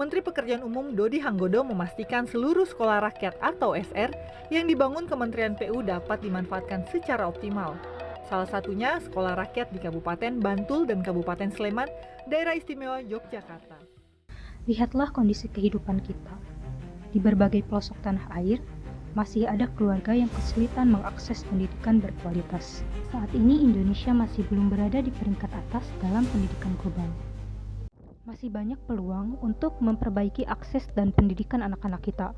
Menteri Pekerjaan Umum Dodi Hanggodo memastikan seluruh sekolah rakyat atau SR yang dibangun Kementerian PU dapat dimanfaatkan secara optimal. Salah satunya sekolah rakyat di Kabupaten Bantul dan Kabupaten Sleman, Daerah Istimewa Yogyakarta. Lihatlah kondisi kehidupan kita. Di berbagai pelosok tanah air, masih ada keluarga yang kesulitan mengakses pendidikan berkualitas. Saat ini Indonesia masih belum berada di peringkat atas dalam pendidikan global. Masih banyak peluang untuk memperbaiki akses dan pendidikan anak-anak kita.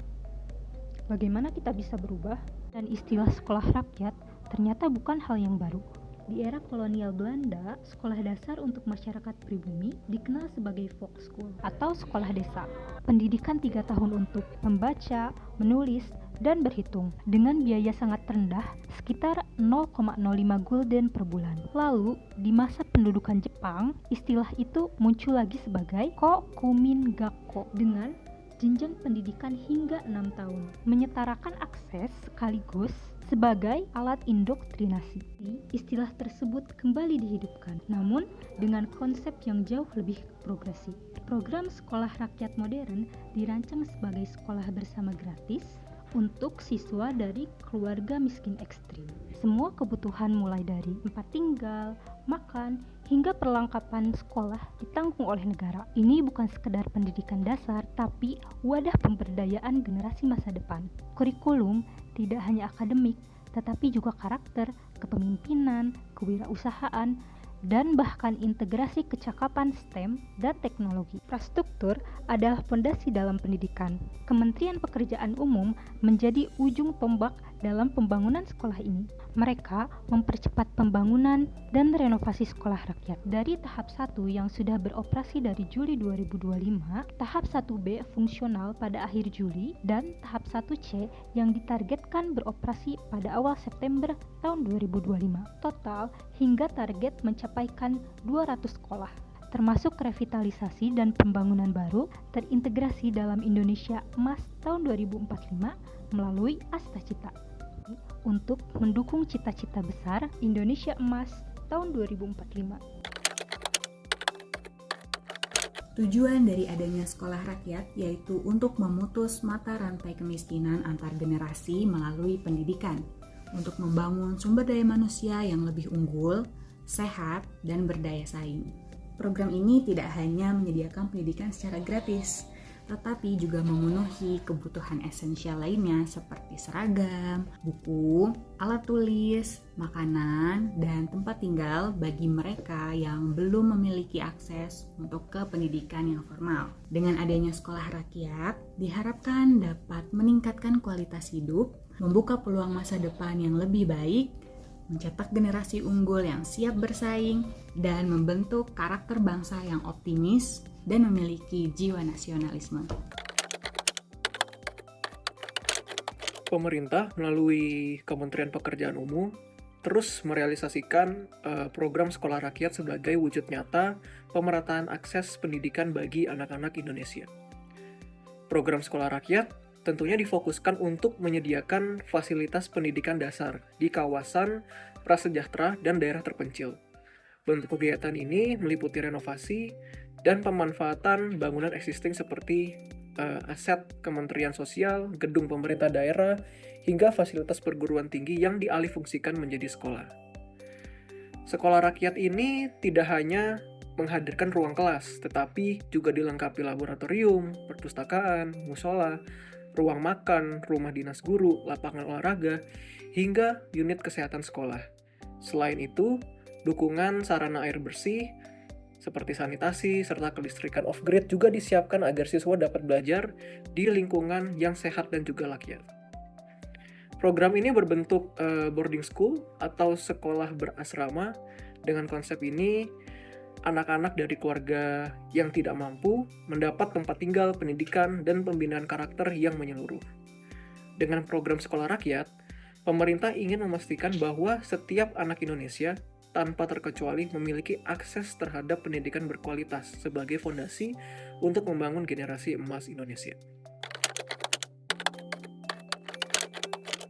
Bagaimana kita bisa berubah? Dan istilah sekolah rakyat ternyata bukan hal yang baru. Di era kolonial Belanda, sekolah dasar untuk masyarakat pribumi dikenal sebagai Volkschool atau sekolah desa. Pendidikan 3 tahun untuk membaca, menulis, dan berhitung dengan biaya sangat rendah, sekitar 0,05 gulden per bulan. Lalu, di masa pendudukan Jepang, istilah itu muncul lagi sebagai Kokumin-gakko dengan jenjang pendidikan hingga 6 tahun, menyetarakan akses sekaligus sebagai alat indoktrinasi. Istilah tersebut kembali dihidupkan, namun dengan konsep yang jauh lebih progresif. Program sekolah rakyat modern dirancang sebagai sekolah bersama gratis untuk siswa dari keluarga miskin ekstrim. Semua kebutuhan mulai dari tempat tinggal, makan, hingga perlengkapan sekolah ditanggung oleh negara. Ini bukan sekedar pendidikan dasar, tapi wadah pemberdayaan generasi masa depan. Kurikulum tidak hanya akademik, tetapi juga karakter, kepemimpinan, kewirausahaan, dan bahkan integrasi kecakapan STEM dan teknologi. Infrastruktur adalah fondasi dalam pendidikan. Kementerian Pekerjaan Umum menjadi ujung tombak dalam pembangunan sekolah ini. Mereka mempercepat pembangunan dan renovasi sekolah rakyat. Dari tahap 1 yang sudah beroperasi dari Juli 2025, tahap 1B fungsional pada akhir Juli, dan tahap 1C yang ditargetkan beroperasi pada awal September tahun 2025. Total hingga target mencapaikan 200 sekolah, termasuk revitalisasi dan pembangunan baru terintegrasi dalam Indonesia Emas tahun 2045 melalui Astacita. Untuk mendukung cita-cita besar Indonesia Emas tahun 2045. Tujuan dari adanya sekolah rakyat yaitu untuk memutus mata rantai kemiskinan antar generasi melalui pendidikan, untuk membangun sumber daya manusia yang lebih unggul, sehat, dan berdaya saing. Program ini tidak hanya menyediakan pendidikan secara gratis, tetapi juga memenuhi kebutuhan esensial lainnya seperti seragam, buku, alat tulis, makanan, dan tempat tinggal bagi mereka yang belum memiliki akses untuk ke pendidikan yang formal. Dengan adanya sekolah rakyat, diharapkan dapat meningkatkan kualitas hidup, membuka peluang masa depan yang lebih baik, mencetak generasi unggul yang siap bersaing, dan membentuk karakter bangsa yang optimis dan memiliki jiwa nasionalisme. Pemerintah melalui Kementerian Pekerjaan Umum terus merealisasikan program sekolah rakyat sebagai wujud nyata pemerataan akses pendidikan bagi anak-anak Indonesia. Program sekolah rakyat tentunya difokuskan untuk menyediakan fasilitas pendidikan dasar di kawasan prasejahtera dan daerah terpencil. Bentuk kegiatan ini meliputi renovasi dan pemanfaatan bangunan existing seperti aset Kementerian Sosial, gedung pemerintah daerah, hingga fasilitas perguruan tinggi yang dialihfungsikan menjadi sekolah. Sekolah rakyat ini tidak hanya menghadirkan ruang kelas, tetapi juga dilengkapi laboratorium, perpustakaan, musola, ruang makan, rumah dinas guru, lapangan olahraga, hingga unit kesehatan sekolah. Selain itu, dukungan sarana air bersih, seperti sanitasi, serta kelistrikan off-grid juga disiapkan agar siswa dapat belajar di lingkungan yang sehat dan juga layak. Program ini berbentuk boarding school atau sekolah berasrama. Dengan konsep ini, anak-anak dari keluarga yang tidak mampu mendapat tempat tinggal, pendidikan, dan pembinaan karakter yang menyeluruh. Dengan program sekolah rakyat, pemerintah ingin memastikan bahwa setiap anak Indonesia tanpa terkecuali memiliki akses terhadap pendidikan berkualitas sebagai fondasi untuk membangun generasi emas Indonesia.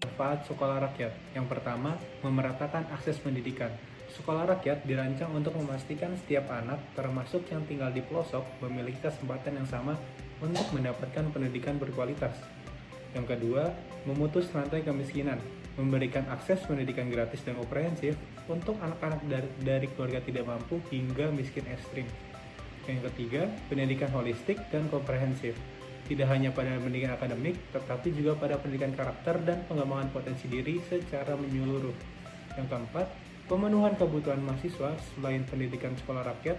Manfaat sekolah rakyat. Yang pertama, memeratakan akses pendidikan. Sekolah rakyat dirancang untuk memastikan setiap anak, termasuk yang tinggal di pelosok, memiliki kesempatan yang sama untuk mendapatkan pendidikan berkualitas. Yang kedua, memutus rantai kemiskinan, memberikan akses pendidikan gratis dan komprehensif untuk anak-anak dari keluarga tidak mampu hingga miskin ekstrim. Yang ketiga, pendidikan holistik dan komprehensif, tidak hanya pada pendidikan akademik, tetapi juga pada pendidikan karakter dan pengembangan potensi diri secara menyeluruh. Yang keempat, pemenuhan kebutuhan mahasiswa selain pendidikan sekolah rakyat,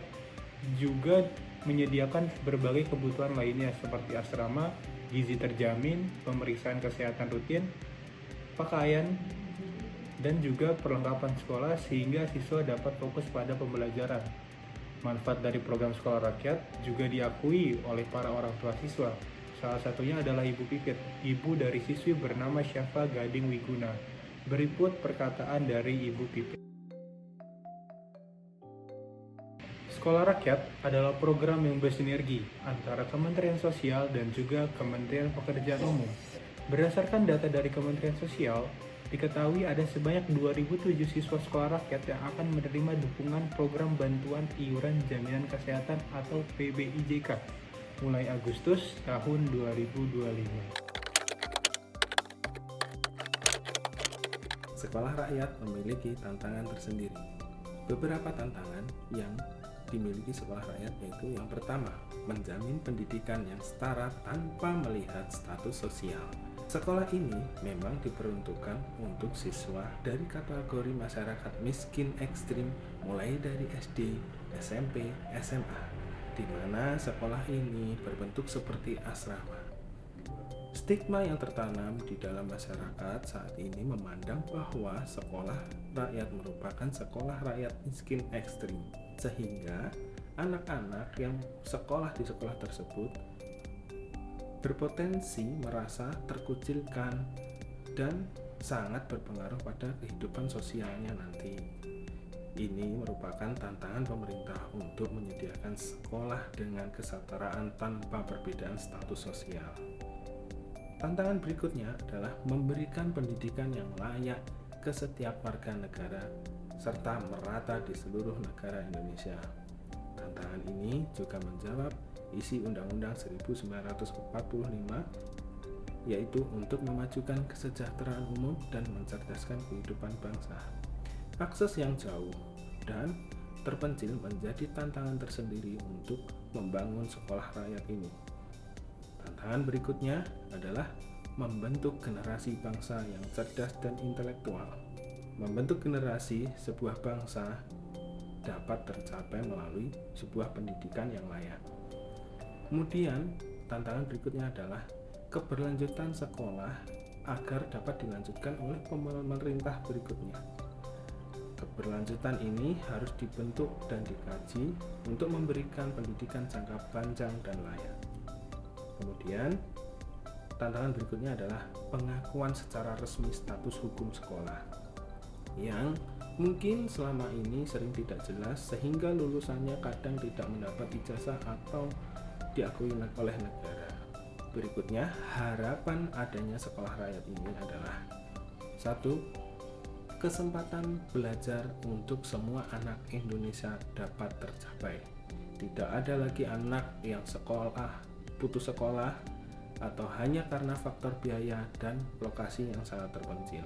juga menyediakan berbagai kebutuhan lainnya seperti asrama, gizi terjamin, pemeriksaan kesehatan rutin, pakaian, dan juga perlengkapan sekolah sehingga siswa dapat fokus pada pembelajaran. Manfaat dari program sekolah rakyat juga diakui oleh para orang tua siswa. Salah satunya adalah Ibu Pipit, ibu dari siswi bernama Syafa Gading Wiguna. Berikut perkataan dari Ibu Pipit. Sekolah Rakyat adalah program yang bersinergi antara Kementerian Sosial dan juga Kementerian Pekerjaan Umum. Berdasarkan data dari Kementerian Sosial, diketahui ada sebanyak 2.007 siswa sekolah rakyat yang akan menerima dukungan program bantuan iuran jaminan kesehatan atau PBIJK mulai Agustus tahun 2025. Sekolah rakyat memiliki tantangan tersendiri. Beberapa tantangan yang dimiliki sekolah rakyat yaitu yang pertama, menjamin pendidikan yang setara tanpa melihat status sosial. Sekolah ini memang diperuntukkan untuk siswa dari kategori masyarakat miskin ekstrim mulai dari SD, SMP, SMA, di mana sekolah ini berbentuk seperti asrama. Stigma yang tertanam di dalam masyarakat saat ini memandang bahwa sekolah rakyat merupakan sekolah rakyat miskin ekstrim, sehingga anak-anak yang sekolah di sekolah tersebut berpotensi merasa terkucilkan dan sangat berpengaruh pada kehidupan sosialnya nanti. Ini merupakan tantangan pemerintah untuk menyediakan sekolah dengan kesetaraan tanpa perbedaan status sosial. Tantangan berikutnya adalah memberikan pendidikan yang layak ke setiap warga negara serta merata di seluruh negara Indonesia. Tantangan ini juga menjawab isi Undang-Undang 1945, yaitu untuk memajukan kesejahteraan umum dan mencerdaskan kehidupan bangsa. Akses yang jauh dan terpencil menjadi tantangan tersendiri untuk membangun sekolah rakyat ini. Tantangan berikutnya adalah membentuk generasi bangsa yang cerdas dan intelektual. Membentuk generasi sebuah bangsa dapat tercapai melalui sebuah pendidikan yang layak. Kemudian, tantangan berikutnya adalah keberlanjutan sekolah agar dapat dilanjutkan oleh pemerintah berikutnya. Keberlanjutan ini harus dibentuk dan dikaji untuk memberikan pendidikan jangka panjang dan layak. Kemudian, tantangan berikutnya adalah pengakuan secara resmi status hukum sekolah yang mungkin selama ini sering tidak jelas sehingga lulusannya kadang tidak mendapat ijazah atau diakui oleh negara. Berikutnya, harapan adanya sekolah rakyat ini adalah 1. Kesempatan belajar untuk semua anak Indonesia dapat tercapai. Tidak ada lagi anak yang putus sekolah atau hanya karena faktor biaya dan lokasi yang sangat terpencil.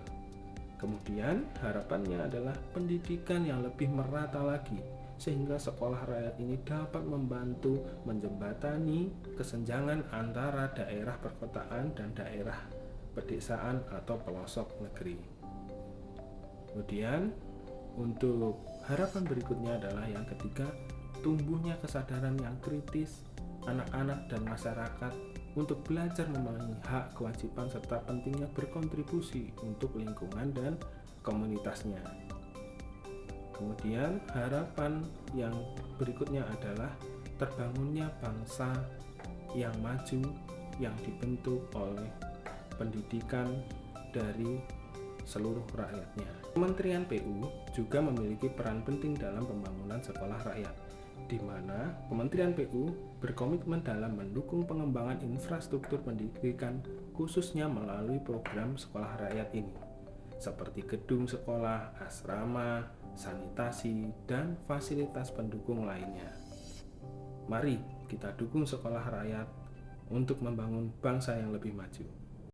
Kemudian, harapannya adalah pendidikan yang lebih merata lagi sehingga sekolah rakyat ini dapat membantu menjembatani kesenjangan antara daerah perkotaan dan daerah pedesaan atau pelosok negeri. Kemudian, untuk harapan berikutnya adalah yang ketiga, tumbuhnya kesadaran yang kritis anak-anak dan masyarakat untuk belajar memahami hak, kewajiban, serta pentingnya berkontribusi untuk lingkungan dan komunitasnya. Kemudian harapan yang berikutnya adalah terbangunnya bangsa yang maju yang dibentuk oleh pendidikan dari seluruh rakyatnya. Kementerian PU juga memiliki peran penting dalam pembangunan sekolah rakyat, di mana Kementerian PU berkomitmen dalam mendukung pengembangan infrastruktur pendidikan khususnya melalui program sekolah rakyat ini, seperti gedung sekolah, asrama, sanitasi, dan fasilitas pendukung lainnya. Mari kita dukung sekolah rakyat untuk membangun bangsa yang lebih maju.